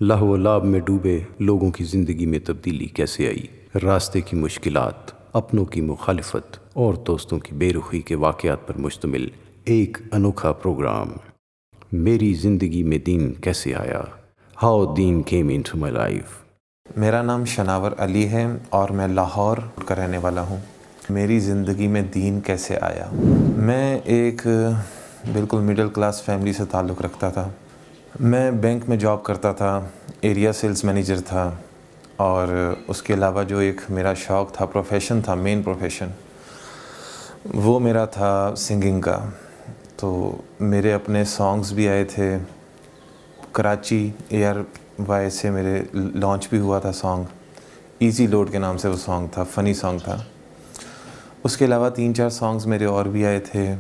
لہو و لعب میں ڈوبے لوگوں کی زندگی میں تبدیلی کیسے آئی، راستے کی مشکلات، اپنوں کی مخالفت اور دوستوں کی بے رخی کے واقعات پر مشتمل ایک انوکھا پروگرام میری زندگی میں دین کیسے آیا، ہاؤ دین کیم انٹو مائی لائف۔ میرا نام شناور علی ہے اور میں لاہور کا رہنے والا ہوں۔ میری زندگی میں دین کیسے آیا؟ میں ایک بالکل مڈل کلاس فیملی سے تعلق رکھتا تھا۔ میں بینک میں جاب کرتا تھا، ایریا سیلز مینیجر تھا، اور اس کے علاوہ جو ایک میرا شوق تھا، پروفیشن تھا، مین پروفیشن، وہ میرا تھا سنگنگ کا۔ تو میرے اپنے سانگز بھی آئے تھے، کراچی ایئر وائی سے میرے لانچ بھی ہوا تھا سانگ، ایزی لوڈ کے نام سے وہ سانگ تھا، فنی سانگ تھا۔ اس کے علاوہ 3-4 سانگز میرے اور بھی آئے تھے،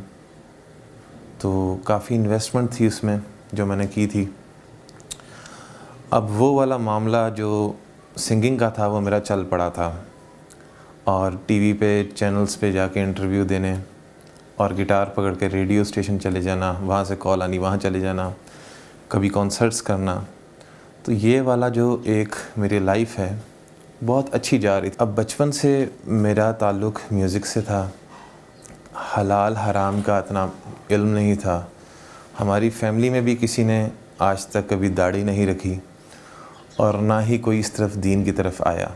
تو کافی انویسٹمنٹ تھی اس میں جو میں نے کی تھی۔ اب وہ والا معاملہ جو سنگنگ کا تھا وہ میرا چل پڑا تھا، اور ٹی وی پہ چینلز پہ جا کے انٹرویو دینے، اور گٹار پکڑ کے ریڈیو اسٹیشن چلے جانا، وہاں سے کال آنی وہاں چلے جانا، کبھی کانسرٹس کرنا۔ تو یہ والا جو ایک میری لائف ہے بہت اچھی جا رہی تھی۔ اب بچپن سے میرا تعلق میوزک سے تھا، حلال حرام کا اتنا علم نہیں تھا۔ ہماری فیملی میں بھی کسی نے آج تک کبھی داڑھی نہیں رکھی، اور نہ ہی کوئی اس طرف دین کی طرف آیا۔